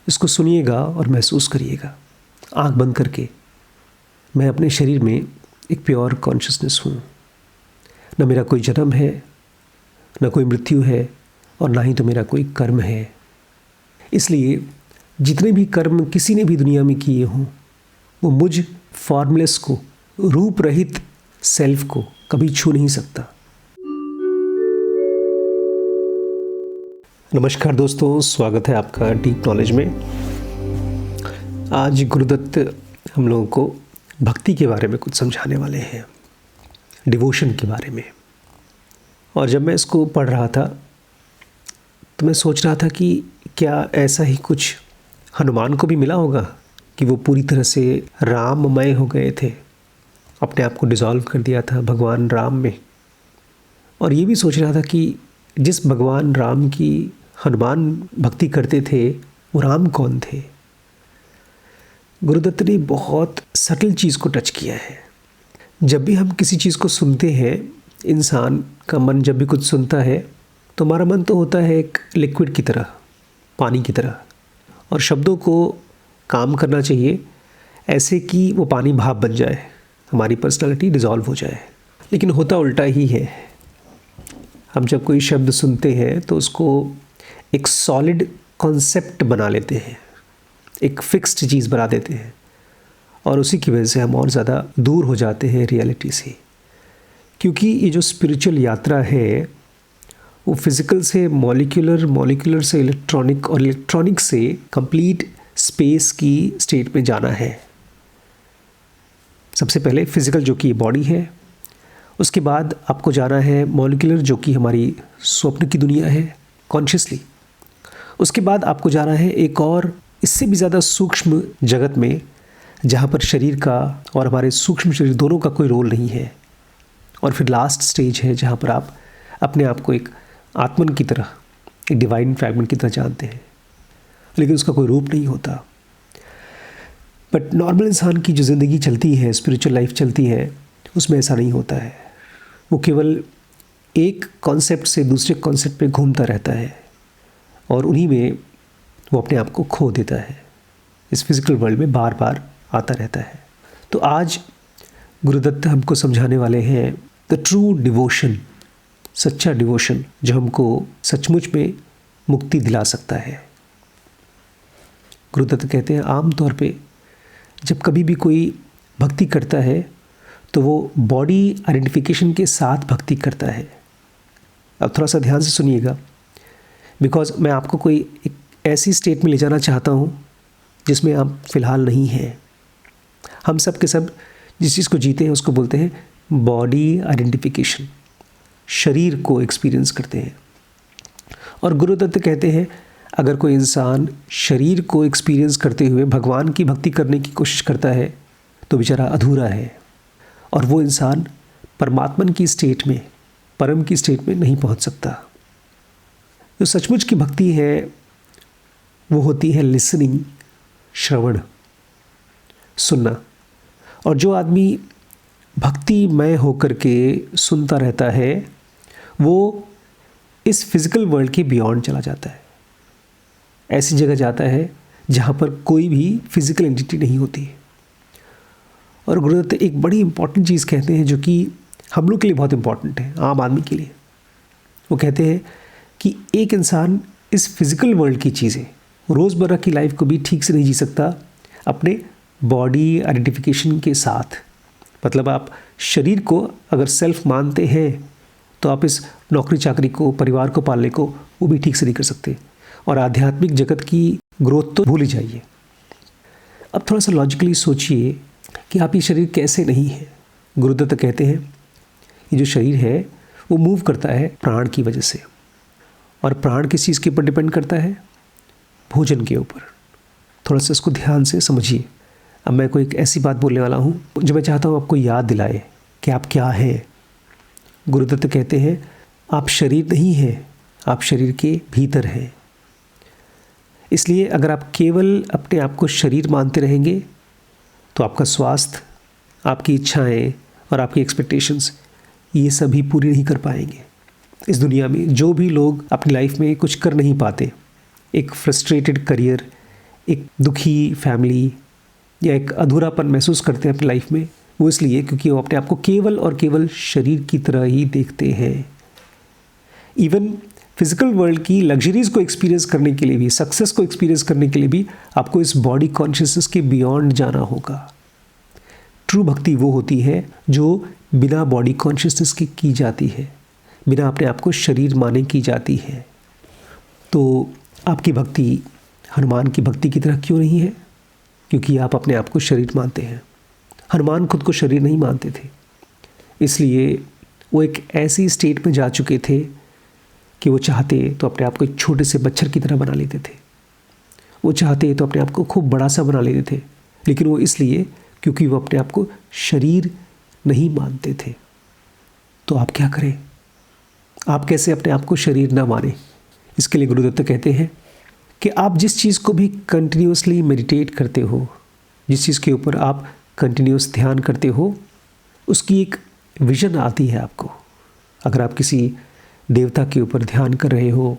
इसको सुनिएगा और महसूस करिएगा आंख बंद करके। मैं अपने शरीर में एक प्योर कॉन्शियसनेस हूँ। न मेरा कोई जन्म है, न कोई मृत्यु है, और ना ही तो मेरा कोई कर्म है। इसलिए जितने भी कर्म किसी ने भी दुनिया में किए हों, वो मुझ फॉर्मलेस को, रूप रहित सेल्फ को कभी छू नहीं सकता। नमस्कार दोस्तों, स्वागत है आपका डीप नॉलेज में। आज गुरुदत्त हम लोगों को भक्ति के बारे में कुछ समझाने वाले हैं, डिवोशन के बारे में। और जब मैं इसको पढ़ रहा था तो मैं सोच रहा था कि क्या ऐसा ही कुछ हनुमान को भी मिला होगा कि वो पूरी तरह से राममय हो गए थे, अपने आप को डिसॉल्व कर दिया था भगवान राम में। और ये भी सोच रहा था कि जिस भगवान राम की हनुमान भक्ति करते थे, वो राम कौन थे। गुरुदत्त ने बहुत सटल चीज़ को टच किया है। जब भी हम किसी चीज़ को सुनते हैं, इंसान का मन जब भी कुछ सुनता है तो हमारा मन तो होता है एक लिक्विड की तरह, पानी की तरह, और शब्दों को काम करना चाहिए ऐसे कि वो पानी भाप बन जाए, हमारी पर्सनालिटी डिसॉल्व हो जाए। लेकिन होता उल्टा ही है। हम जब कोई शब्द सुनते हैं तो उसको एक सॉलिड कॉन्सेप्ट बना लेते हैं, एक फिक्स्ड चीज़ बना देते हैं, और उसी की वजह से हम और ज़्यादा दूर हो जाते हैं रियलिटी से। क्योंकि ये जो स्पिरिचुअल यात्रा है वो फिज़िकल से मॉलिक्यूलर, मॉलिक्यूलर से इलेक्ट्रॉनिक, और इलेक्ट्रॉनिक से कंप्लीट स्पेस की स्टेट में जाना है। सबसे पहले फिज़िकल जो कि बॉडी है, उसके बाद आपको जाना है मॉलिक्यूलर जो कि हमारी स्वप्न की दुनिया है, कॉन्शियसली। उसके बाद आपको जाना है एक और इससे भी ज़्यादा सूक्ष्म जगत में, जहाँ पर शरीर का और हमारे सूक्ष्म शरीर दोनों का कोई रोल नहीं है। और फिर लास्ट स्टेज है जहाँ पर आप अपने आप को एक आत्मन की तरह, एक डिवाइन फ्रैगमेंट की तरह जानते हैं, लेकिन उसका कोई रूप नहीं होता। बट नॉर्मल इंसान की जो ज़िंदगी चलती है, स्पिरिचुअल लाइफ चलती है, उसमें ऐसा नहीं होता है। वो केवल एक कॉन्सेप्ट से दूसरे कॉन्सेप्ट पे घूमता रहता है, और उन्हीं में वो अपने आप को खो देता है। इस फिज़िकल वर्ल्ड में बार बार आता रहता है। तो आज गुरुदत्त हमको समझाने वाले हैं द ट्रू डिवोशन, सच्चा डिवोशन जो हमको सचमुच में मुक्ति दिला सकता है। गुरुदत्त कहते हैं आम तौर पे जब कभी भी कोई भक्ति करता है तो वो बॉडी आइडेंटिफिकेशन के साथ भक्ति करता है। अब थोड़ा सा ध्यान से सुनिएगा, बिकॉज मैं आपको कोई एक ऐसी स्टेट में ले जाना चाहता हूँ जिसमें आप फ़िलहाल नहीं हैं। हम सब के सब जिस चीज़ को जीते हैं उसको बोलते हैं बॉडी आइडेंटिफिकेशन, शरीर को एक्सपीरियंस करते हैं। और गुरुदत्त कहते हैं अगर कोई इंसान शरीर को एक्सपीरियंस करते हुए भगवान की भक्ति करने की कोशिश करता है तो बेचारा अधूरा है, और वो इंसान परमात्मन की स्टेट में, परम की स्टेट में नहीं पहुंच सकता। जो सचमुच की भक्ति है वो होती है लिसनिंग, श्रवण, सुनना। और जो आदमी भक्तिमय होकर के सुनता रहता है वो इस फिज़िकल वर्ल्ड के बियॉन्ड चला जाता है, ऐसी जगह जाता है जहाँ पर कोई भी फिज़िकल एंटिटी नहीं होती। और गुरुदत्त एक बड़ी इंपॉर्टेंट चीज़ कहते हैं जो कि हम लोग के लिए बहुत इंपॉर्टेंट है, आम आदमी के लिए। वो कहते हैं कि एक इंसान इस फिज़िकल वर्ल्ड की चीज़ें, रोज़मर्रा की लाइफ को भी ठीक से नहीं जी सकता अपने बॉडी आइडेंटिफिकेशन के साथ। मतलब आप शरीर को अगर सेल्फ मानते हैं तो आप इस नौकरी चाकरी को, परिवार को पालने को वो भी ठीक से नहीं कर सकते, और आध्यात्मिक जगत की ग्रोथ तो भूल ही जाइए। अब थोड़ा सा लॉजिकली सोचिए कि आप ये शरीर कैसे नहीं है। गुरुदत्त कहते हैं ये जो शरीर है वो मूव करता है प्राण की वजह से, और प्राण किस चीज़ के ऊपर डिपेंड करता है? भोजन के ऊपर। थोड़ा सा इसको ध्यान से समझिए। अब मैं कोई एक ऐसी बात बोलने वाला हूँ जो मैं चाहता हूँ आपको याद दिलाए कि आप क्या हैं। गुरुदत्त कहते हैं आप शरीर नहीं हैं, आप शरीर के भीतर हैं। इसलिए अगर आप केवल अपने आप को शरीर मानते रहेंगे तो आपका स्वास्थ्य, आपकी इच्छाएं और आपकी एक्सपेक्टेशंस ये सभी पूरी नहीं कर पाएंगे। इस दुनिया में जो भी लोग अपनी लाइफ में कुछ कर नहीं पाते, एक फ्रस्ट्रेटेड करियर, एक दुखी फैमिली या एक अधूरापन महसूस करते हैं अपनी लाइफ में, वो इसलिए क्योंकि वो अपने आप को केवल और केवल शरीर की तरह ही देखते हैं। इवन फिजिकल वर्ल्ड की लग्जरीज को एक्सपीरियंस करने के लिए भी, सक्सेस को एक्सपीरियंस करने के लिए भी आपको इस बॉडी कॉन्शियसनेस के बियॉन्ड जाना होगा। ट्रू भक्ति वो होती है जो बिना बॉडी कॉन्शियसनेस की जाती है, बिना अपने आप को शरीर माने की जाती है। तो आपकी भक्ति हनुमान की भक्ति की तरह क्यों नहीं है? क्योंकि आप अपने आप को शरीर मानते हैं। हनुमान खुद को शरीर नहीं मानते थे, इसलिए वो एक ऐसी स्टेट में जा चुके थे कि वो चाहते तो अपने आप को एक छोटे से बच्चर की तरह बना लेते थे, वो चाहते तो अपने आप को खूब बड़ा सा बना लेते थे, लेकिन वो इसलिए क्योंकि वो अपने आप को शरीर नहीं मानते थे। तो आप क्या करें? आप कैसे अपने आप को शरीर ना माने? इसके लिए गुरुदत्त कहते हैं कि आप जिस चीज़ को भी कंटिन्यूसली मेडिटेट करते हो, जिस चीज़ के ऊपर आप कंटिन्यूस ध्यान करते हो, उसकी एक विजन आती है आपको। अगर आप किसी देवता के ऊपर ध्यान कर रहे हो,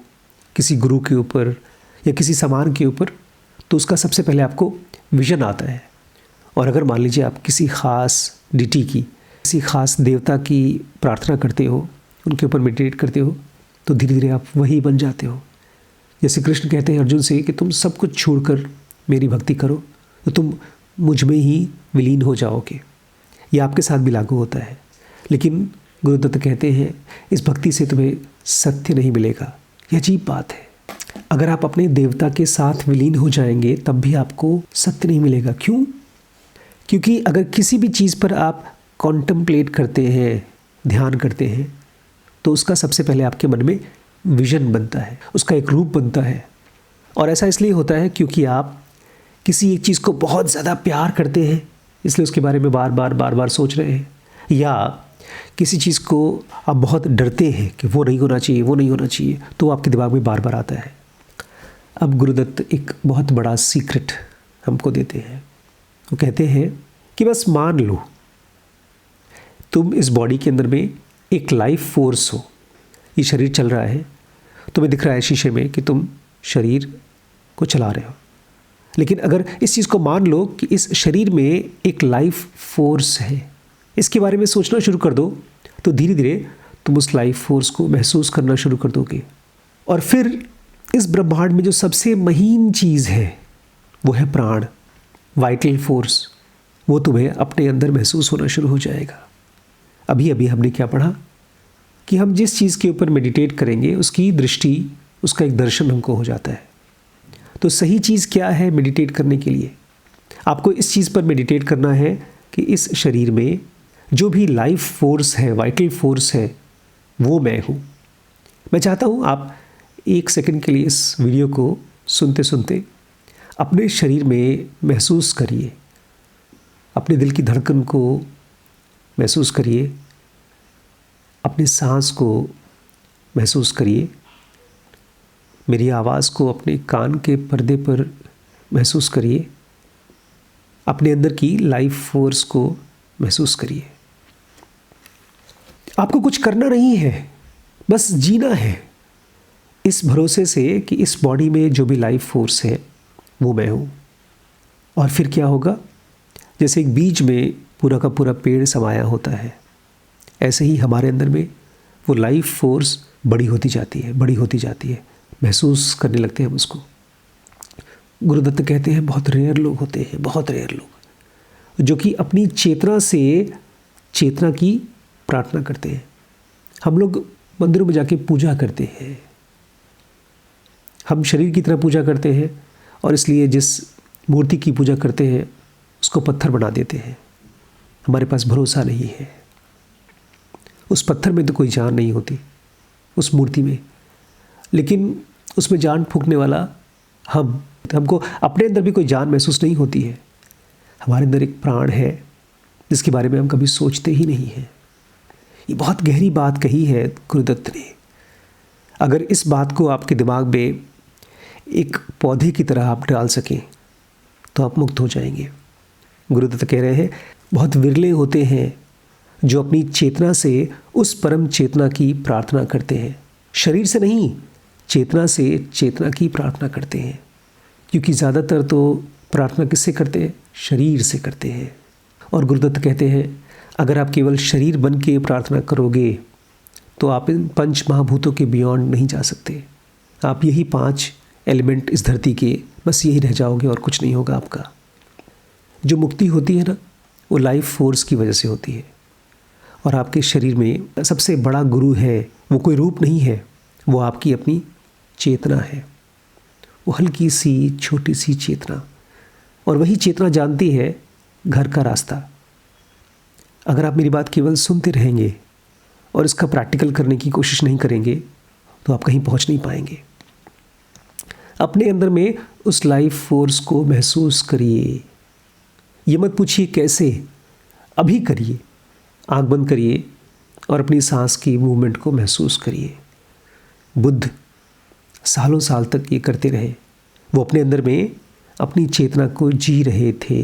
किसी गुरु के ऊपर या किसी सामान के ऊपर, तो उसका सबसे पहले आपको विजन आता है। और अगर मान लीजिए आप किसी ख़ास डिटी की, किसी ख़ास देवता की प्रार्थना करते हो, उनके ऊपर मेडिटेट करते हो, तो धीरे धीरे आप वही बन जाते हो। जैसे कृष्ण कहते हैं अर्जुन से कि तुम सब कुछ छोड़कर मेरी भक्ति करो तो तुम मुझ में ही विलीन हो जाओगे। ये आपके साथ भी लागू होता है। लेकिन गुरुदत्त कहते हैं इस भक्ति से तुम्हें सत्य नहीं मिलेगा। ये अजीब बात है। अगर आप अपने देवता के साथ विलीन हो जाएंगे तब भी आपको सत्य नहीं मिलेगा। क्यों? क्योंकि अगर किसी भी चीज़ पर आप कॉन्टम्पलेट करते हैं, ध्यान करते हैं, तो उसका सबसे पहले आपके मन में विजन बनता है, उसका एक रूप बनता है। और ऐसा इसलिए होता है क्योंकि आप किसी एक चीज़ को बहुत ज़्यादा प्यार करते हैं, इसलिए उसके बारे में बार बार सोच रहे हैं, या किसी चीज़ को आप बहुत डरते हैं कि वो नहीं होना चाहिए, वो नहीं होना चाहिए, तो वो आपके दिमाग में बार बार आता है। अब गुरुदत्त एक बहुत बड़ा सीक्रेट हमको देते हैं। वो कहते हैं कि बस मान लो तुम इस बॉडी के अंदर में एक लाइफ फोर्स हो। ये शरीर चल रहा है, तुम्हें दिख रहा है शीशे में कि तुम शरीर को चला रहे हो, लेकिन अगर इस चीज़ को मान लो कि इस शरीर में एक लाइफ फोर्स है, इसके बारे में सोचना शुरू कर दो, तो धीरे धीरे तुम उस लाइफ फोर्स को महसूस करना शुरू कर दोगे। और फिर इस ब्रह्मांड में जो सबसे महीन चीज़ है वो है प्राण, वाइटल फोर्स। वो तुम्हें अपने अंदर महसूस होना शुरू हो जाएगा। अभी अभी हमने क्या पढ़ा कि हम जिस चीज़ के ऊपर मेडिटेट करेंगे उसकी दृष्टि, उसका एक दर्शन हमको हो जाता है। तो सही चीज़ क्या है मेडिटेट करने के लिए? आपको इस चीज़ पर मेडिटेट करना है कि इस शरीर में जो भी लाइफ फोर्स है, वाइटल फोर्स है, वो मैं हूँ। मैं चाहता हूँ आप एक सेकंड के लिए इस वीडियो को सुनते सुनते अपने शरीर में महसूस करिए, अपने दिल की धड़कन को महसूस करिए, अपने सांस को महसूस करिए, मेरी आवाज़ को अपने कान के पर्दे पर महसूस करिए, अपने अंदर की लाइफ फोर्स को महसूस करिए। आपको कुछ करना नहीं है, बस जीना है इस भरोसे से कि इस बॉडी में जो भी लाइफ फोर्स है वो मैं हूँ। और फिर क्या होगा? जैसे एक बीज में पूरा का पूरा पेड़ समाया होता है, ऐसे ही हमारे अंदर में वो लाइफ फोर्स बड़ी होती जाती है, बड़ी होती जाती है, महसूस करने लगते हैं हम उसको। गुरुदत्त कहते हैं बहुत रेयर लोग होते हैं, बहुत रेयर लोग जो कि अपनी चेतना से चेतना की प्रार्थना करते हैं। हम लोग मंदिरों में जाके पूजा करते हैं, हम शरीर की तरह पूजा करते हैं, और इसलिए जिस मूर्ति की पूजा करते हैं उसको पत्थर बना देते हैं। हमारे पास भरोसा नहीं है। उस पत्थर में तो कोई जान नहीं होती, उस मूर्ति में, लेकिन उसमें जान फूंकने वाला हमको अपने अंदर भी कोई जान महसूस नहीं होती है। हमारे अंदर एक प्राण है जिसके बारे में हम कभी सोचते ही नहीं हैं। ये बहुत गहरी बात कही है गुरुदत्त ने। अगर इस बात को आपके दिमाग में एक पौधे की तरह आप डाल सकें तो आप मुक्त हो जाएंगे। गुरुदत्त कह रहे हैं बहुत विरले होते हैं जो अपनी चेतना से उस परम चेतना की प्रार्थना करते हैं, शरीर से नहीं, चेतना से चेतना की प्रार्थना करते हैं। क्योंकि ज़्यादातर तो प्रार्थना किससे करते हैं? शरीर से करते हैं। और गुरुदत्त कहते हैं अगर आप केवल शरीर बन के प्रार्थना करोगे तो आप इन 5 महाभूतों के बियॉन्ड नहीं जा सकते। आप यही 5 एलिमेंट इस धरती के, बस यही रह जाओगे और कुछ नहीं होगा आपका। जो मुक्ति होती है ना, वो लाइफ फोर्स की वजह से होती है। और आपके शरीर में सबसे बड़ा गुरु है, वो कोई रूप नहीं है, वो आपकी अपनी चेतना है। वो हल्की सी छोटी सी चेतना, और वही चेतना जानती है घर का रास्ता। अगर आप मेरी बात केवल सुनते रहेंगे और इसका प्रैक्टिकल करने की कोशिश नहीं करेंगे तो आप कहीं पहुंच नहीं पाएंगे। अपने अंदर में उस लाइफ फोर्स को महसूस करिए। ये मत पूछिए कैसे, अभी करिए। आंख बंद करिए और अपनी सांस की मूवमेंट को महसूस करिए। बुद्ध सालों साल तक ये करते रहे। वो अपने अंदर में अपनी चेतना को जी रहे थे।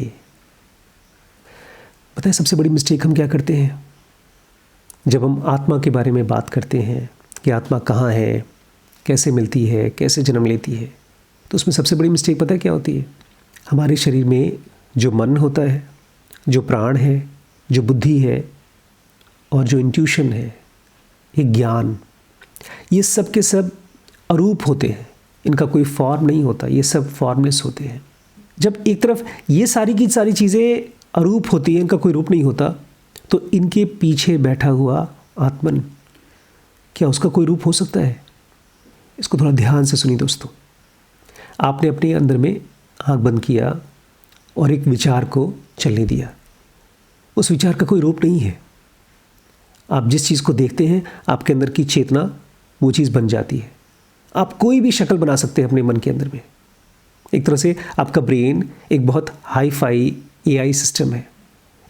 पता है सबसे बड़ी मिस्टेक हम क्या करते हैं? जब हम आत्मा के बारे में बात करते हैं कि आत्मा कहाँ है, कैसे मिलती है, कैसे जन्म लेती है, तो उसमें सबसे बड़ी मिस्टेक पता है क्या होती है? हमारे शरीर में जो मन होता है, जो प्राण है, जो बुद्धि है और जो इंट्यूशन है, ये ज्ञान, ये सब के सब अरूप होते हैं। इनका कोई फॉर्म नहीं होता, ये सब फॉर्मलेस होते हैं। जब एक तरफ ये सारी की सारी चीज़ें अरूप होती हैं, इनका कोई रूप नहीं होता, तो इनके पीछे बैठा हुआ आत्मन, क्या उसका कोई रूप हो सकता है? इसको थोड़ा ध्यान से सुनिए दोस्तों। आपने अपने अंदर में आँख बंद किया और एक विचार को चलने दिया। उस विचार का कोई रूप नहीं है। आप जिस चीज़ को देखते हैं, आपके अंदर की चेतना वो चीज़ बन जाती है। आप कोई भी शक्ल बना सकते हैं अपने मन के अंदर में। एक तरह से आपका ब्रेन एक बहुत हाई फाई AI सिस्टम है,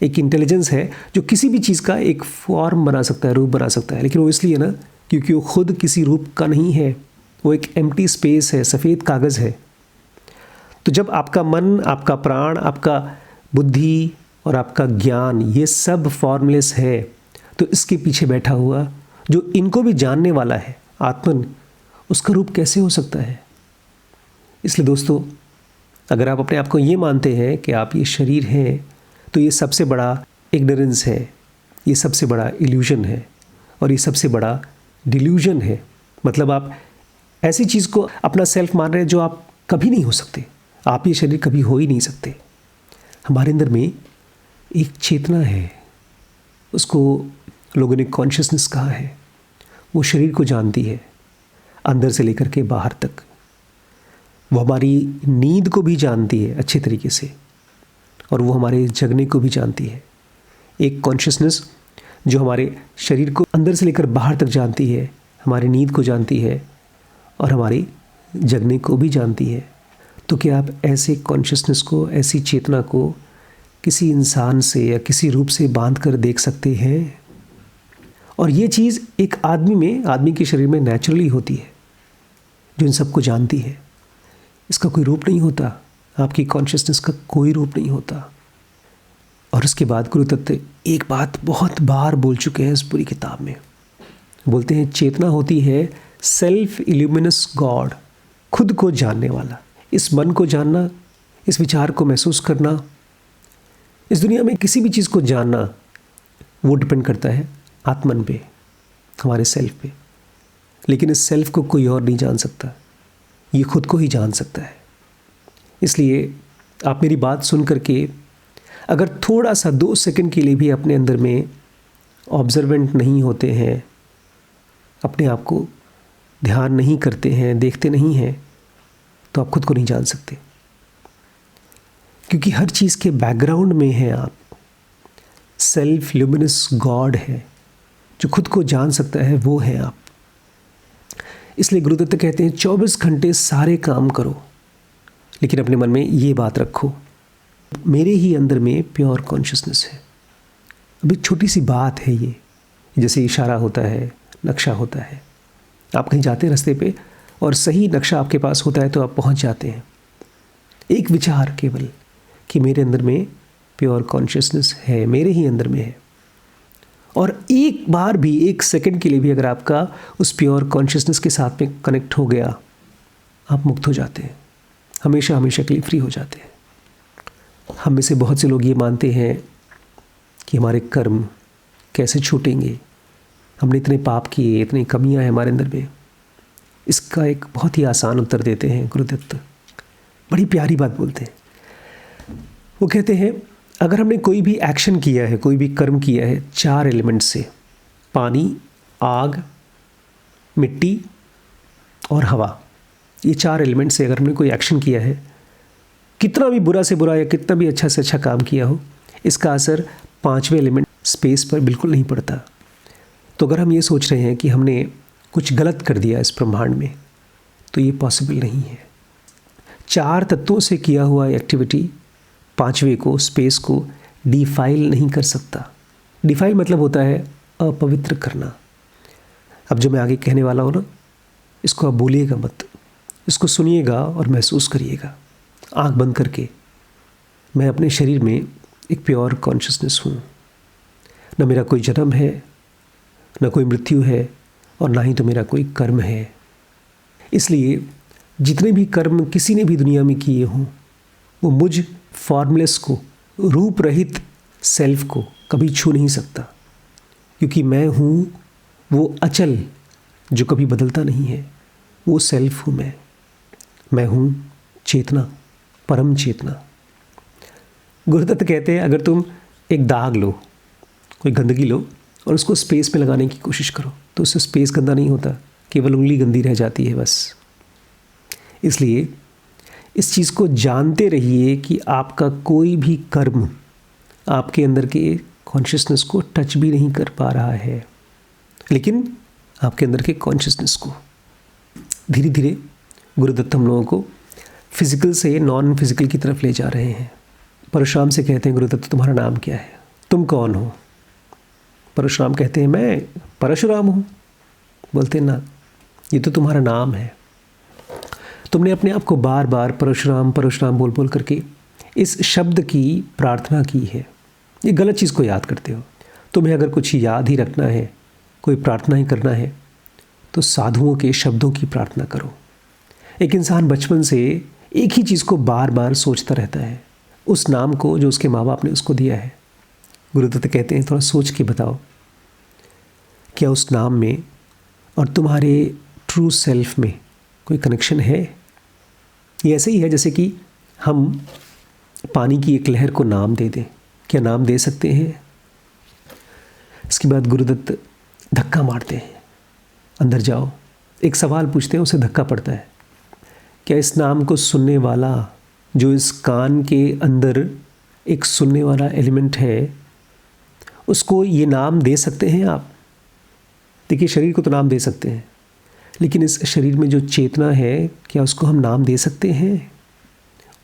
एक इंटेलिजेंस है जो किसी भी चीज़ का एक फॉर्म बना सकता है, रूप बना सकता है। लेकिन वो इसलिए ना क्योंकि वो खुद किसी रूप का नहीं है, वो एक एम्प्टी स्पेस है, सफ़ेद कागज़ है। तो जब आपका मन, आपका प्राण, आपका बुद्धि और आपका ज्ञान ये सब फॉर्मलेस है, तो इसके पीछे बैठा हुआ जो इनको भी जानने वाला है, आत्मन, उसका रूप कैसे हो सकता है? इसलिए दोस्तों, अगर आप अपने आप को ये मानते हैं कि आप ये शरीर हैं, तो ये सबसे बड़ा इग्नोरेंस है, ये सबसे बड़ा इल्यूजन है और ये सबसे बड़ा डिल्यूजन है। मतलब आप ऐसी चीज़ को अपना सेल्फ मान रहे हैं जो आप कभी नहीं हो सकते। आप ये शरीर कभी हो ही नहीं सकते। हमारे अंदर में एक चेतना है, उसको लोगों ने कॉन्शियसनेस कहा है। वो शरीर को जानती है अंदर से लेकर के बाहर तक। वो हमारी नींद को भी जानती है अच्छे तरीके से, और वो हमारे जगने को भी जानती है। एक कॉन्शियसनेस जो हमारे शरीर को अंदर से लेकर बाहर तक जानती है, हमारी नींद को जानती है और हमारी जगने को भी जानती है। तो क्या आप ऐसे कॉन्शियसनेस को, ऐसी चेतना को किसी इंसान से या किसी रूप से बांध कर देख सकते हैं? और ये चीज़ एक आदमी में, आदमी के शरीर में नेचुरली होती है, जो इन सबको जानती है। इसका कोई रूप नहीं होता, आपकी कॉन्शियसनेस का कोई रूप नहीं होता। और उसके बाद गुरुदत्त एक बात बहुत बार बोल चुके हैं इस पूरी किताब में। बोलते हैं चेतना होती है सेल्फ इल्यूमिनस गॉड, खुद को जानने वाला। इस मन को जानना, इस विचार को महसूस करना, इस दुनिया में किसी भी चीज़ को जानना, वो डिपेंड करता है आत्मन पे, हमारे सेल्फ पे। लेकिन इस सेल्फ को कोई और नहीं जान सकता, ये खुद को ही जान सकता है। इसलिए आप मेरी बात सुन करके अगर थोड़ा सा 2 सेकंड के लिए भी अपने अंदर में ऑब्जर्वेंट नहीं होते हैं, अपने आप को ध्यान नहीं करते हैं, देखते नहीं हैं, तो आप खुद को नहीं जान सकते। क्योंकि हर चीज़ के बैकग्राउंड में है आप। सेल्फ ल्यूमिनस गॉड है जो खुद को जान सकता है, वो है आप। इसलिए गुरुदत्त कहते हैं 24 घंटे सारे काम करो, लेकिन अपने मन में ये बात रखो, मेरे ही अंदर में प्योर कॉन्शियसनेस है। अब एक छोटी सी बात है ये, जैसे इशारा होता है, नक्शा होता है। आप कहीं जाते हैं रास्ते पे और सही नक्शा आपके पास होता है तो आप पहुंच जाते हैं। एक विचार केवल कि मेरे अंदर में प्योर कॉन्शियसनेस है, मेरे ही अंदर में है। और एक बार भी, 1 सेकंड के लिए भी अगर आपका उस प्योर कॉन्शियसनेस के साथ में कनेक्ट हो गया, आप मुक्त हो जाते हैं। हमेशा हमेशा के लिए फ्री हो जाते हैं। हम में से बहुत से लोग ये मानते हैं कि हमारे कर्म कैसे छूटेंगे, हमने इतने पाप किए, इतनी कमियां हैं हमारे अंदर में। इसका एक बहुत ही आसान उत्तर देते हैं गुरुदत्त, बड़ी प्यारी बात बोलते हैं। वो कहते हैं अगर हमने कोई भी एक्शन किया है, कोई भी कर्म किया है 4 एलिमेंट से, पानी, आग, मिट्टी और हवा, ये 4 एलिमेंट से अगर हमने कोई एक्शन किया है, कितना भी बुरा से बुरा या कितना भी अच्छा से अच्छा काम किया हो, इसका असर 5वें एलिमेंट स्पेस पर बिल्कुल नहीं पड़ता। तो अगर हम ये सोच रहे हैं कि हमने कुछ गलत कर दिया इस ब्रह्मांड में, तो ये पॉसिबल नहीं है। 4 तत्वों से किया हुआ एक्टिविटी 5वें को, स्पेस को डिफाइल नहीं कर सकता। डिफाइल मतलब होता है अपवित्र करना। अब जो मैं आगे कहने वाला हूँ ना, इसको आप भूलिएगा मत, इसको सुनिएगा और महसूस करिएगा आँख बंद करके। मैं अपने शरीर में एक प्योर कॉन्शियसनेस हूँ। न मेरा कोई जन्म है, न कोई मृत्यु है, और ना ही तो मेरा कोई कर्म है। इसलिए जितने भी कर्म किसी ने भी दुनिया में किए हों, वो मुझ फॉर्मलेस को, रूप रहित सेल्फ को कभी छू नहीं सकता, क्योंकि मैं हूँ वो अचल जो कभी बदलता नहीं है। वो सेल्फ हूँ मैं हूँ चेतना, परम चेतना। गुरुदत्त कहते हैं अगर तुम एक दाग लो, कोई गंदगी लो और उसको स्पेस में लगाने की कोशिश करो, तो उससे स्पेस गंदा नहीं होता, केवल उंगली गंदी रह जाती है बस। इसलिए इस चीज़ को जानते रहिए कि आपका कोई भी कर्म आपके अंदर के कॉन्शियसनेस को टच भी नहीं कर पा रहा है, लेकिन आपके अंदर के कॉन्शियसनेस को धीरे धीरे गुरुदत्त हम लोगों को फिजिकल से नॉन फिजिकल की तरफ ले जा रहे हैं। परशुराम से कहते हैं गुरुदत्त तुम्हारा नाम क्या है, तुम कौन हो? परशुराम कहते हैं मैं परशुराम हूँ। बोलते हैं ना, ये तो तुम्हारा नाम है। तुमने अपने आप को बार बार परशुराम परशुराम बोल बोल करके इस शब्द की प्रार्थना की है। ये गलत चीज़ को याद करते हो। तुम्हें अगर कुछ याद ही रखना है, कोई प्रार्थना ही करना है, तो साधुओं के शब्दों की प्रार्थना करो। एक इंसान बचपन से एक ही चीज़ को बार बार सोचता रहता है, उस नाम को जो उसके माँ बाप ने उसको दिया है। गुरुदत्त कहते हैं थोड़ा सोच के बताओ, क्या उस नाम में और तुम्हारे ट्रू सेल्फ में कोई कनेक्शन है? ये ऐसे ही है जैसे कि हम पानी की एक लहर को नाम दे दें। क्या नाम दे सकते हैं? इसके बाद गुरुदत्त धक्का मारते हैं, अंदर जाओ। एक सवाल पूछते हैं, उसे धक्का पड़ता है। क्या इस नाम को सुनने वाला, जो इस कान के अंदर एक सुनने वाला एलिमेंट है, उसको ये नाम दे सकते हैं आप? देखिए, शरीर को तो नाम दे सकते हैं, लेकिन इस शरीर में जो चेतना है, क्या उसको हम नाम दे सकते हैं?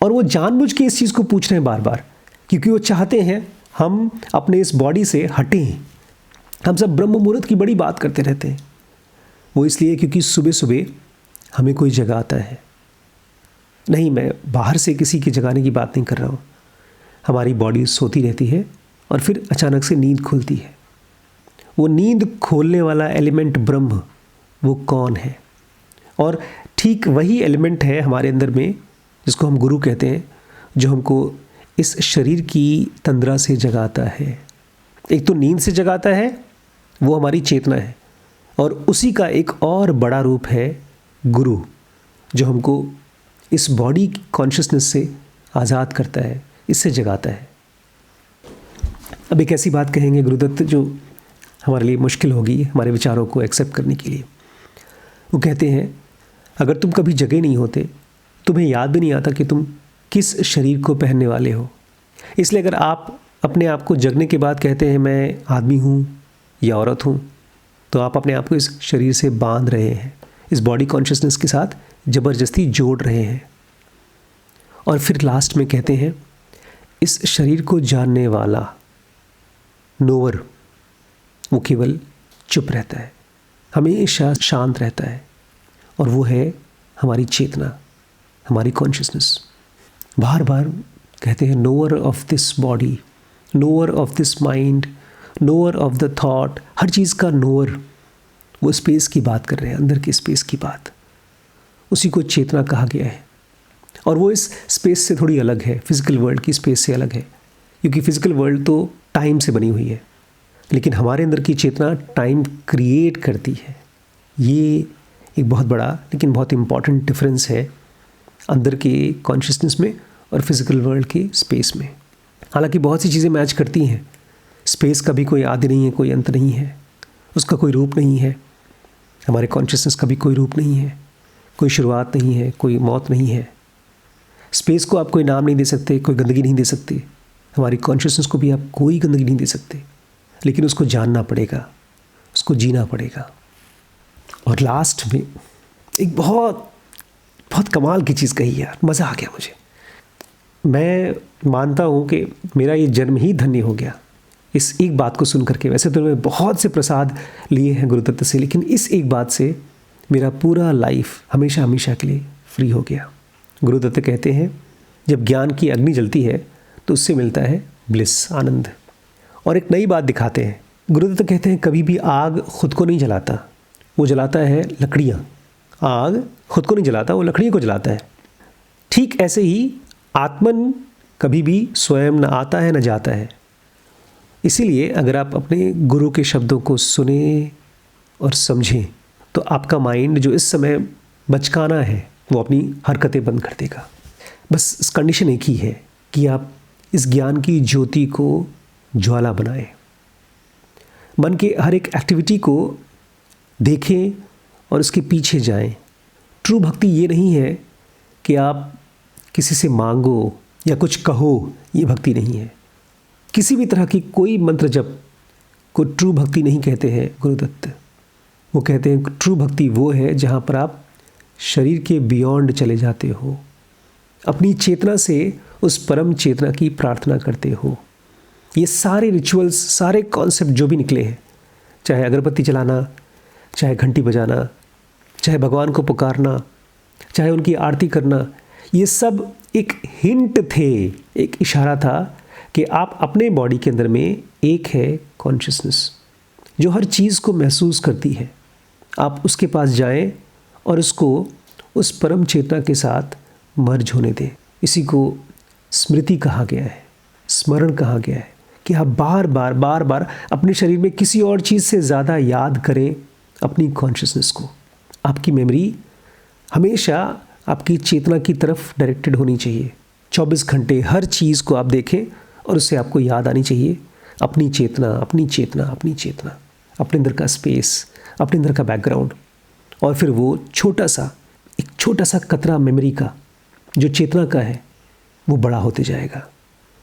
और वो जानबूझ के इस चीज़ को पूछ रहे हैं बार बार, क्योंकि वो चाहते हैं हम अपने इस बॉडी से हटें। हम सब ब्रह्म मुहूर्त की बड़ी बात करते रहते हैं। वो इसलिए क्योंकि सुबह सुबह हमें कोई जगाता है। नहीं, मैं बाहर से किसी की जगाने की बात नहीं कर रहा हूँ। हमारी बॉडी सोती रहती है और फिर अचानक से नींद खुलती है। वो नींद खोलने वाला एलिमेंट ब्रह्म, वो कौन है? और ठीक वही एलिमेंट है हमारे अंदर में, जिसको हम गुरु कहते हैं, जो हमको इस शरीर की तंद्रा से जगाता है। एक तो नींद से जगाता है, वो हमारी चेतना है, और उसी का एक और बड़ा रूप है गुरु, जो हमको इस बॉडी कॉन्शियसनेस से आज़ाद करता है, इससे जगाता है। अब एक ऐसी बात कहेंगे गुरुदत्त जो हमारे लिए मुश्किल होगी हमारे विचारों को एक्सेप्ट करने के लिए। वो कहते हैं अगर तुम कभी जगे नहीं होते, तुम्हें याद भी नहीं आता कि तुम किस शरीर को पहनने वाले हो। इसलिए अगर आप अपने आप को जगने के बाद कहते हैं मैं आदमी हूँ या औरत हूँ, तो आप अपने आप को इस शरीर से बांध रहे हैं, इस बॉडी कॉन्शियसनेस के साथ ज़बरदस्ती जोड़ रहे हैं। और फिर लास्ट में कहते हैं इस शरीर को जानने वाला नोवर, वो केवल चुप रहता है, हमेशा शांत रहता है, और वो है हमारी चेतना, हमारी कॉन्शियसनेस। बार बार कहते हैं knower of this body, knower of this mind, knower of the thought. हर चीज़ का नोवर, वो स्पेस की बात कर रहे हैं, अंदर की स्पेस की बात। उसी को चेतना कहा गया है। और वो इस स्पेस से थोड़ी अलग है, फिज़िकल वर्ल्ड की स्पेस से अलग है, क्योंकि फिज़िकल वर्ल्ड तो टाइम से बनी हुई है, लेकिन हमारे अंदर की चेतना टाइम क्रिएट करती है। ये एक बहुत बड़ा लेकिन बहुत इम्पॉर्टेंट डिफरेंस है अंदर के कॉन्शियसनेस में और फिज़िकल वर्ल्ड के स्पेस में। हालांकि बहुत सी चीज़ें मैच करती हैं। स्पेस का भी कोई आदि नहीं है, कोई अंत नहीं है, उसका कोई रूप नहीं है। हमारे कॉन्शियसनेस का भी कोई रूप नहीं है, कोई शुरुआत नहीं है, कोई मौत नहीं है। स्पेस को आप कोई नाम नहीं दे सकते, कोई गंदगी नहीं दे सकते। हमारी कॉन्शियसनेस को भी आप कोई गंदगी नहीं दे सकते, लेकिन उसको जानना पड़ेगा, उसको जीना पड़ेगा। और लास्ट में एक बहुत बहुत कमाल की चीज़ कही यार, मज़ा आ गया मुझे। मैं मानता हूँ कि मेरा ये जन्म ही धन्य हो गया इस एक बात को सुन करके। वैसे तो मैं बहुत से प्रसाद लिए हैं गुरुदत्त से, लेकिन इस एक बात से मेरा पूरा लाइफ हमेशा हमेशा के लिए फ्री हो गया। गुरुदत्त कहते हैं जब ज्ञान की अग्नि जलती है तो उससे मिलता है ब्लिस, आनंद। और एक नई बात दिखाते हैं। गुरुदत्त कहते हैं कभी भी आग खुद को नहीं जलाता, वो जलाता है लकड़ियाँ। आग खुद को नहीं जलाता, वो लकड़ियों को जलाता है। ठीक ऐसे ही आत्मन कभी भी स्वयं न आता है न जाता है। इसीलिए अगर आप अपने गुरु के शब्दों को सुने और समझें तो आपका माइंड जो इस समय बचकाना है वो अपनी हरकतें बंद कर देगा। बस इस कंडीशन एक ही है कि आप इस ज्ञान की ज्योति को ज्वाला बनाएं। मन के हर एक एक्टिविटी को देखें और उसके पीछे जाएं। ट्रू भक्ति ये नहीं है कि आप किसी से मांगो या कुछ कहो, ये भक्ति नहीं है। किसी भी तरह की कोई मंत्र जप को ट्रू भक्ति नहीं कहते हैं गुरुदत्त। वो कहते हैं ट्रू भक्ति वो है जहाँ पर आप शरीर के बियॉन्ड चले जाते हो, अपनी चेतना से उस परम चेतना की प्रार्थना करते हो। ये सारे रिचुअल्स, सारे कॉन्सेप्ट जो भी निकले हैं, चाहे अगरबत्ती जलाना, चाहे घंटी बजाना, चाहे भगवान को पुकारना, चाहे उनकी आरती करना, ये सब एक हिंट थे, एक इशारा था कि आप अपने बॉडी के अंदर में एक है कॉन्शियसनेस जो हर चीज़ को महसूस करती है। आप उसके पास जाएं और उसको उस परम चेतना के साथ मर्ज होने दें। इसी को स्मृति कहा गया है, स्मरण कहा गया है कि आप बार बार अपने शरीर में किसी और चीज़ से ज़्यादा याद करें अपनी कॉन्शियसनेस को। आपकी मेमोरी हमेशा आपकी चेतना की तरफ डायरेक्टेड होनी चाहिए। 24 घंटे हर चीज़ को आप देखें और उससे आपको याद आनी चाहिए अपनी चेतना, अपनी चेतना, अपनी चेतना, अपने अंदर का स्पेस, अपने अंदर का बैकग्राउंड। और फिर वो एक छोटा सा कतरा मेमोरी का जो चेतना का है वो बड़ा होते जाएगा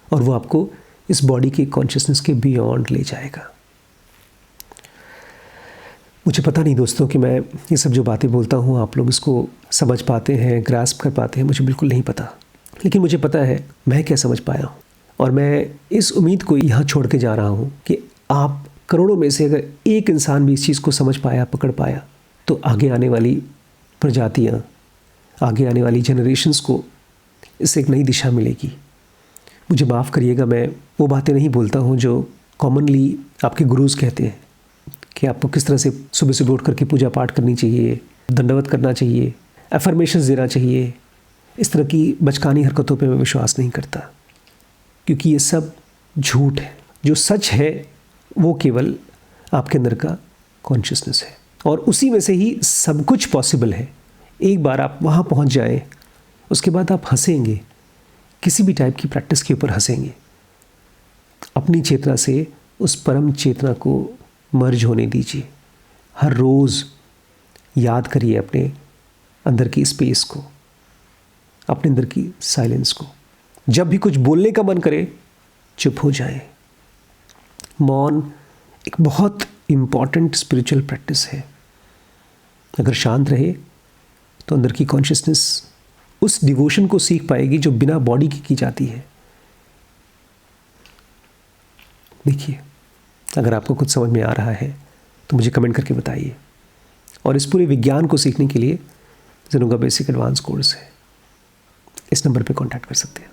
और वो आपको इस बॉडी के कॉन्शियसनेस के बियॉन्ड ले जाएगा। मुझे पता नहीं दोस्तों कि मैं ये सब जो बातें बोलता हूँ आप लोग इसको समझ पाते हैं, ग्रास्प कर पाते हैं, मुझे बिल्कुल नहीं पता। लेकिन मुझे पता है मैं क्या समझ पाया हूँ। और मैं इस उम्मीद को यहाँ छोड़ के जा रहा हूँ कि आप करोड़ों में से अगर एक इंसान भी इस चीज़ को समझ पाया, पकड़ पाया, तो आगे आने वाली प्रजातियाँ, आगे आने वाली जनरेशन्स को इससे एक नई दिशा मिलेगी। मुझे माफ़ करिएगा, मैं वो बातें नहीं बोलता हूँ जो कॉमनली आपके गुरुज़ कहते हैं कि आपको किस तरह से सुबह सुबह उठ करके पूजा पाठ करनी चाहिए, दंडवत करना चाहिए, एफर्मेशंस देना चाहिए। इस तरह की बचकानी हरकतों पे मैं विश्वास नहीं करता, क्योंकि ये सब झूठ है। जो सच है वो केवल आपके अंदर का कॉन्शियसनेस है और उसी में से ही सब कुछ पॉसिबल है। एक बार आप वहाँ पहुँच जाएं, उसके बाद आप हंसेंगे, किसी भी टाइप की प्रैक्टिस के ऊपर हंसेंगे। अपनी चेतना से उस परम चेतना को मर्ज होने दीजिए। हर रोज़ याद करिए अपने अंदर की स्पेस को, अपने अंदर की साइलेंस को। जब भी कुछ बोलने का मन करे चुप हो जाए। मौन एक बहुत इम्पॉर्टेंट स्पिरिचुअल प्रैक्टिस है। अगर शांत रहे तो अंदर की कॉन्शियसनेस उस डिवोशन को सीख पाएगी जो बिना बॉडी की जाती है। देखिए, अगर आपको कुछ समझ में आ रहा है तो मुझे कमेंट करके बताइए। और इस पूरे विज्ञान को सीखने के लिए ज़ेनोगा बेसिक एडवांस कोर्स है, इस नंबर पे कांटेक्ट कर सकते हैं।